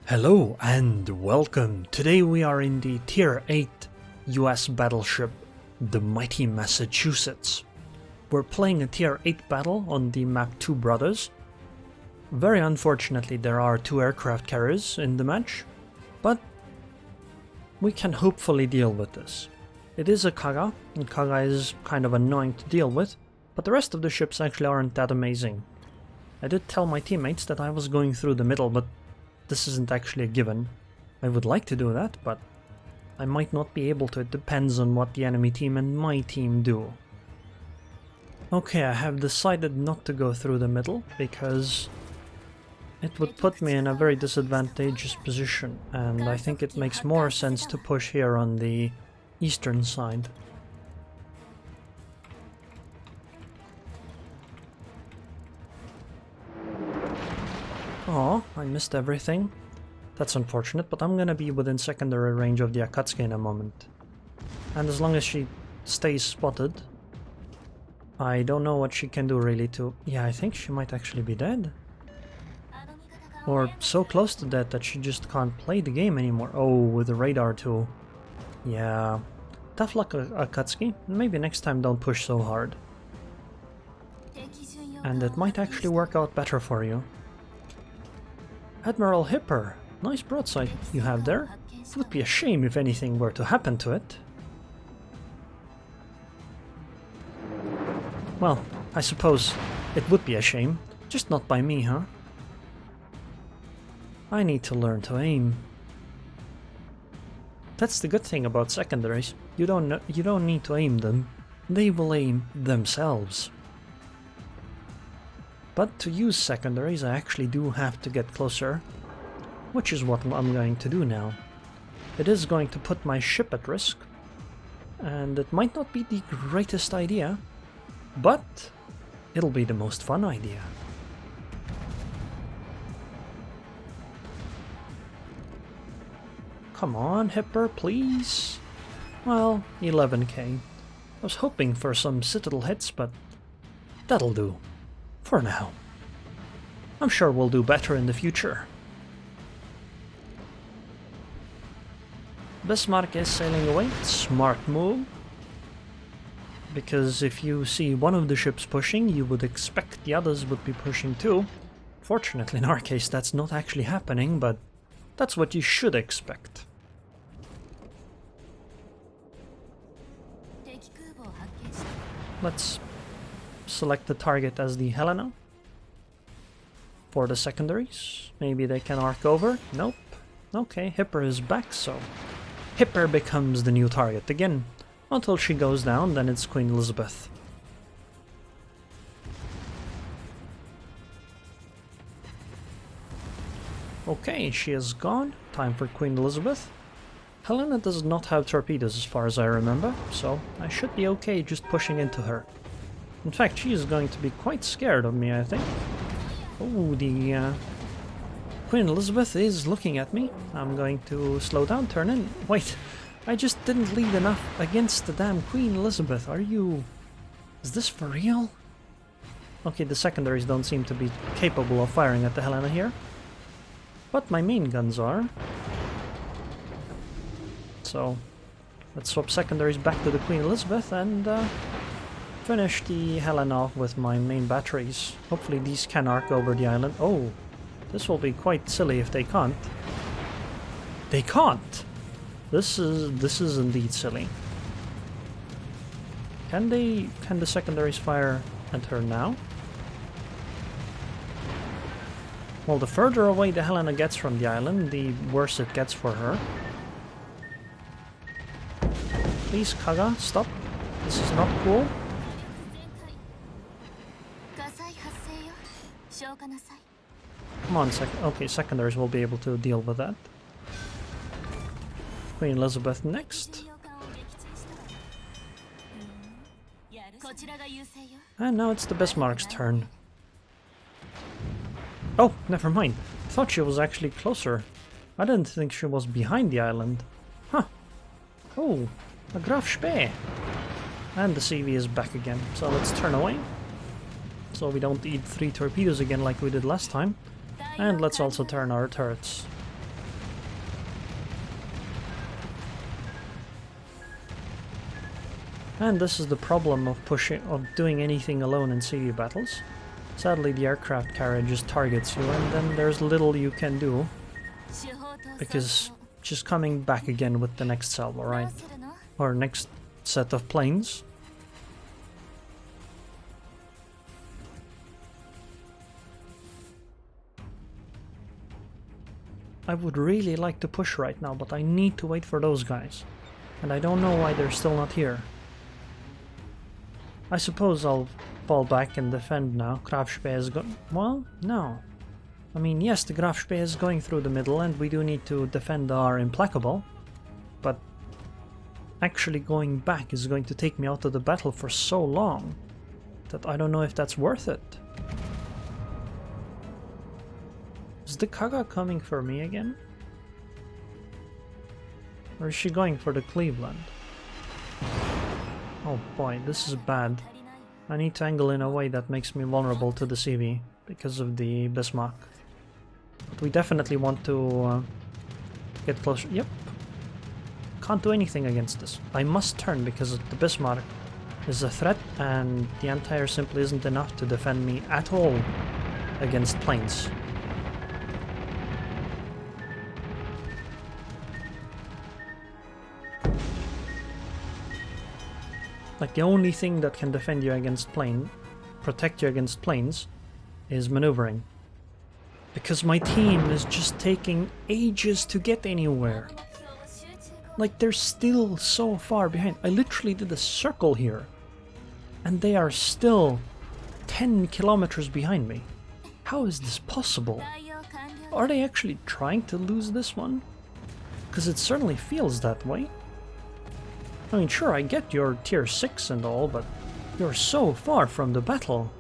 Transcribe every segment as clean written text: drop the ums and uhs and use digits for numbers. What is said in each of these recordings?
Hello and welcome. Today we are in the Tier 8 US battleship, the Mighty Massachusetts. We're playing a Tier 8 battle on the map Two Brothers. Very unfortunately there are two aircraft carriers in the match, but we can hopefully deal with this. It is a Kaga, and Kaga is kind of annoying to deal with, but the rest of the ships actually aren't that amazing. I did tell my teammates that I was going through the middle, but this isn't actually a given. I would like to do that, but I might not be able to. It depends on what the enemy team and my team do. Okay, I have decided not to go through the middle, because it would put me in a very disadvantageous position, and I think it makes more sense to push here on the eastern side. Oh, I missed everything. That's unfortunate, but I'm gonna be within secondary range of the Akizuki in a moment. And as long as she stays spotted, I don't know what she can do really to... Yeah, I think she might actually be dead. Or so close to death that she just can't play the game anymore. Oh, with the radar too. Yeah. Tough luck, Akizuki. Maybe next time don't push so hard. And it might actually work out better for you. Admiral Hipper, nice broadside you have there. It would be a shame if anything were to happen to it. Well, I suppose it would be a shame, just not by me, huh? I need to learn to aim. That's the good thing about secondaries. You don't need to aim them. They will aim themselves. But to use secondaries I actually do have to get closer, which is what I'm going to do now. It is going to put my ship at risk, and it might not be the greatest idea, but it'll be the most fun idea. Come on, Hipper, please. Well, 11k. I was hoping for some citadel hits, but that'll do. For now. I'm sure we'll do better in the future. Bismarck is sailing away. Smart move. Because if you see one of the ships pushing, you would expect the others would be pushing too. Fortunately, in our case, that's not actually happening, but that's what you should expect. Let's select the target as the Helena. For the secondaries, maybe they can arc over. Nope. Okay, Hipper is back, so Hipper becomes the new target again. Until she goes down, then it's Queen Elizabeth. Okay, she is gone. Time for Queen Elizabeth. Helena does not have torpedoes as far as I remember, so I should be okay just pushing into her. In fact, she is going to be quite scared of me, I think. Oh, the Queen Elizabeth is looking at me. I'm going to slow down, turn in. Wait, I just didn't lead enough against the damn Queen Elizabeth. Are you... Is this for real? Okay, the secondaries don't seem to be capable of firing at the Helena here. But my main guns are. So, let's swap secondaries back to the Queen Elizabeth and finish the Helena off with my main batteries. Hopefully these can arc over the island. Oh, this will be quite silly if they can't. They can't! This is indeed silly. Can the secondaries fire at her now? Well, the further away the Helena gets from the island, the worse it gets for her. Please, Kaga, stop. This is not cool. Come on, okay, secondaries will be able to deal with that. Queen Elizabeth next. And now it's the Bismarck's turn. Oh, never mind. I thought she was actually closer. I didn't think she was behind the island. Huh. Oh, a Graf Spee. And the CV is back again. So let's turn away. So we don't eat 3 torpedoes again like we did last time. And let's also turn our turrets. And this is the problem of doing anything alone in CV battles. Sadly, the aircraft carrier just targets you, and then there's little you can do. Because just coming back again with the next salvo, right? Or next set of planes. I would really like to push right now, but I need to wait for those guys. And I don't know why they're still not here. I suppose I'll fall back and defend now. Grafspeer is well, no. I mean, yes, the Grafspeer is going through the middle and we do need to defend our Implacable. But actually going back is going to take me out of the battle for so long that I don't know if that's worth it. Is the Kaga coming for me again? Or is she going for the Cleveland? Oh boy, this is bad. I need to angle in a way that makes me vulnerable to the CV because of the Bismarck. But we definitely want to get closer. Yep. Can't do anything against this. I must turn because the Bismarck is a threat and the anti-air simply isn't enough to defend me at all against planes. Like, the only thing that can defend you against protect you against planes, is maneuvering. Because my team is just taking ages to get anywhere. Like, they're still so far behind. I literally did a circle here. And they are still 10 kilometers behind me. How is this possible? Are they actually trying to lose this one? Because it certainly feels that way. I mean, sure, I get your tier 6 and all, but you're so far from the battle.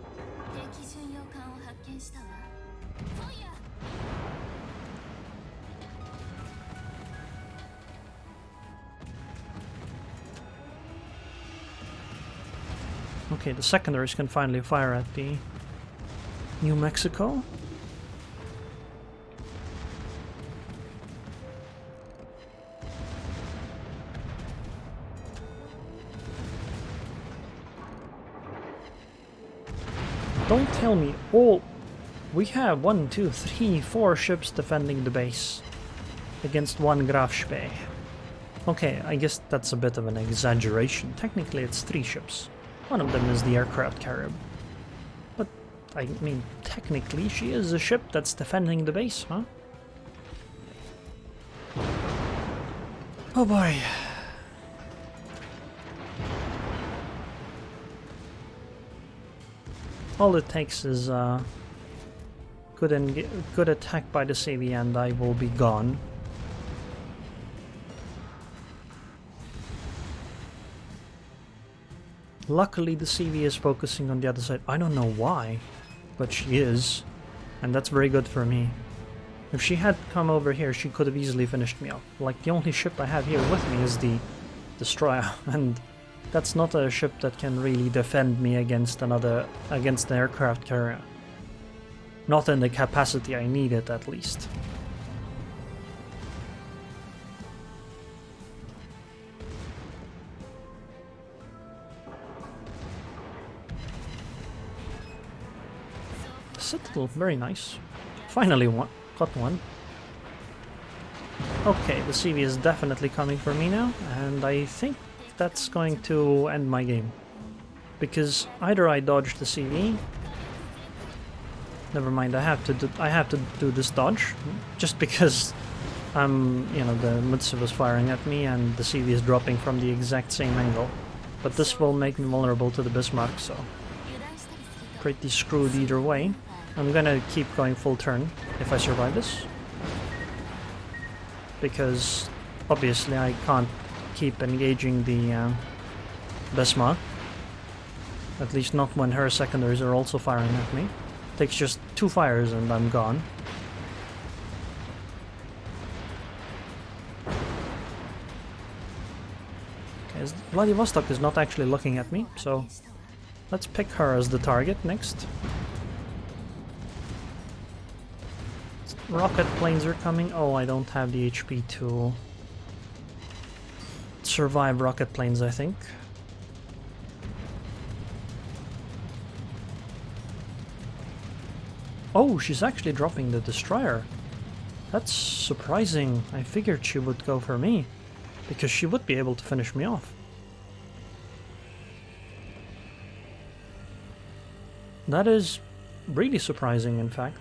Okay, the secondaries can finally fire at the New Mexico. Don't tell me all... We have 1, 2, 3, 4 ships defending the base against 1 Grafspeer. Okay, I guess that's a bit of an exaggeration. Technically it's 3 ships. One of them is the aircraft carrier. But, I mean, technically she is a ship that's defending the base, huh? Oh boy. All it takes is good attack by the CV and I will be gone. Luckily the CV is focusing on the other side. I don't know why, but she is. And that's very good for me. If she had come over here, she could have easily finished me off. Like, the only ship I have here with me is the destroyer, and that's not a ship that can really defend me against an aircraft carrier. Not in the capacity I need it, at least. Citadel, very nice. Finally got one. Okay, the CV is definitely coming for me now, and I think that's going to end my game. Because either I dodge the CV... Never mind, I have to do this dodge, just because the Mutsu was firing at me and the CV is dropping from the exact same angle. But this will make me vulnerable to the Bismarck, so pretty screwed either way. I'm gonna keep going full turn if I survive this. Because obviously I can't keep engaging the Bismarck. At least not when her secondaries are also firing at me. Takes just 2 fires and I'm gone. Okay, Vladivostok is not actually looking at me, so let's pick her as the target next. Rocket planes are coming. Oh, I don't have the HP to survive rocket planes, I think. Oh, she's actually dropping the destroyer. That's surprising. I figured she would go for me, because she would be able to finish me off. That is really surprising, in fact.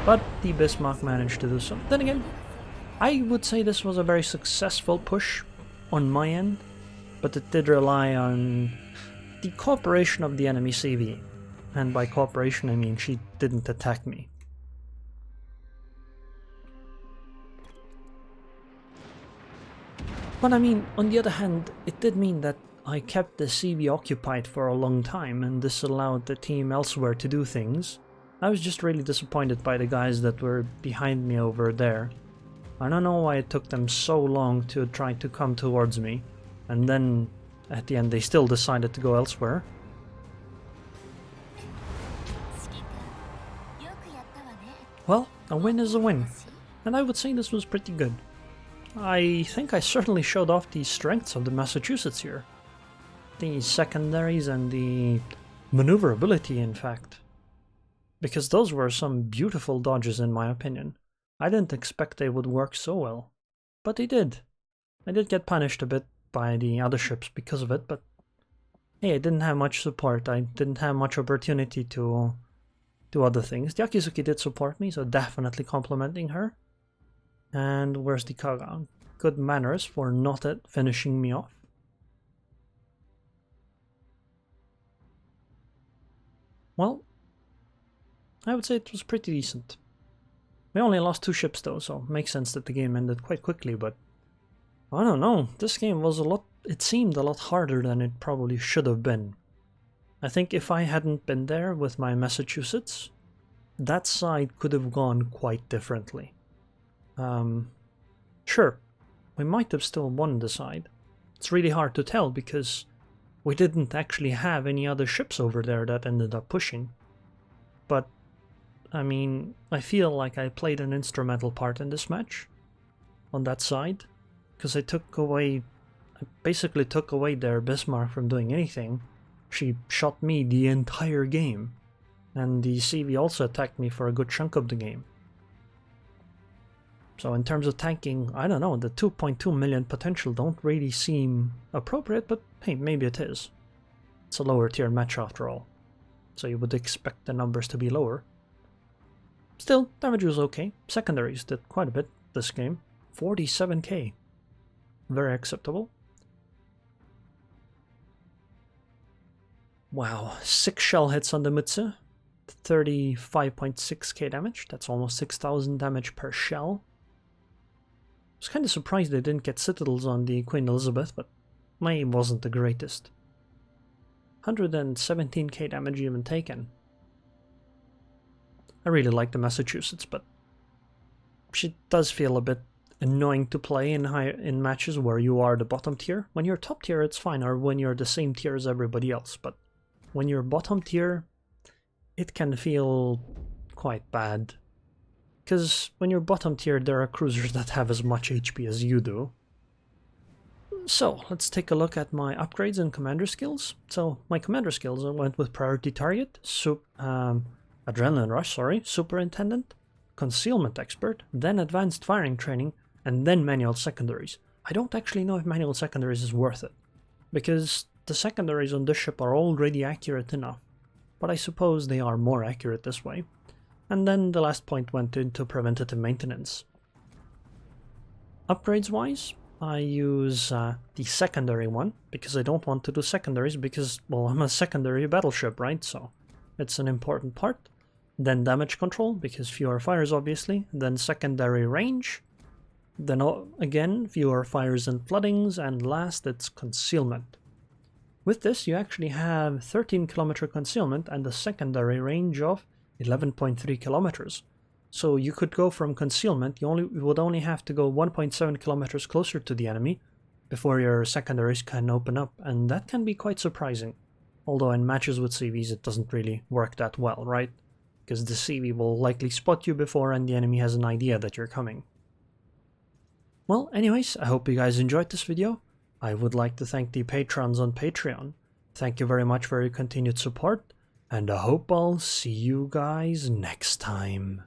But the Bismarck managed to do so. Then again, I would say this was a very successful push on my end, but it did rely on the cooperation of the enemy CV. And by cooperation I mean she didn't attack me. But I mean, on the other hand, it did mean that I kept the CV occupied for a long time, and this allowed the team elsewhere to do things. I was just really disappointed by the guys that were behind me over there. I don't know why it took them so long to try to come towards me, and then at the end they still decided to go elsewhere. Well, a win is a win, and I would say this was pretty good. I think I certainly showed off the strengths of the Massachusetts here. The secondaries and the maneuverability, in fact. Because those were some beautiful dodges in my opinion. I didn't expect they would work so well, but they did. I did get punished a bit by the other ships because of it, but hey, I didn't have much support. I didn't have much opportunity to do other things. The Akizuki did support me, so definitely complimenting her. And where's the Kaga? Good manners for not finishing me off. Well, I would say it was pretty decent. We only lost 2 ships though, so it makes sense that the game ended quite quickly, but I don't know, this game was it seemed a lot harder than it probably should have been. I think if I hadn't been there with my Massachusetts, that side could have gone quite differently. Sure, we might have still won the side. It's really hard to tell because we didn't actually have any other ships over there that ended up pushing. But, I mean, I feel like I played an instrumental part in this match, on that side, because I basically took away their Bismarck from doing anything. She shot me the entire game, and the CV also attacked me for a good chunk of the game. So in terms of tanking, I don't know, the 2.2 million potential don't really seem appropriate, but hey, maybe it is. It's a lower tier match after all, so you would expect the numbers to be lower. Still, damage was okay. Secondaries did quite a bit this game. 47k. Very acceptable. Wow, 6 shell hits on the Mutsu. 35.6k damage. That's almost 6,000 damage per shell. I was kind of surprised they didn't get citadels on the Queen Elizabeth, but my aim wasn't the greatest. 117k damage even taken. I really like the Massachusetts, but she does feel a bit annoying to play in matches where you are the bottom tier. When you're top tier it's fine, or when you're the same tier as everybody else, but when you're bottom tier it can feel quite bad. Because when you're bottom tier there are cruisers that have as much HP as you do. So let's take a look at my upgrades and commander skills. So my commander skills, I went with priority target, adrenaline rush, superintendent, concealment expert, then advanced firing training, and then manual secondaries. I don't actually know if manual secondaries is worth it, because the secondaries on this ship are already accurate enough, but I suppose they are more accurate this way. And then the last point went into preventative maintenance. Upgrades wise, I use the secondary one, because I don't want to do secondaries because, well, I'm a secondary battleship, right? So it's an important part. Then damage control, because fewer fires obviously. Then secondary range. Then again, fewer fires and floodings. And last, it's concealment. With this, you actually have 13 kilometer concealment and a secondary range of 11.3 kilometers. So you could go from concealment, you would only have to go 1.7 kilometers closer to the enemy, before your secondaries can open up, and that can be quite surprising. Although in matches with CVs it doesn't really work that well, right? Because the CV will likely spot you before and the enemy has an idea that you're coming. Well, anyways, I hope you guys enjoyed this video. I would like to thank the patrons on Patreon. Thank you very much for your continued support, and I hope I'll see you guys next time.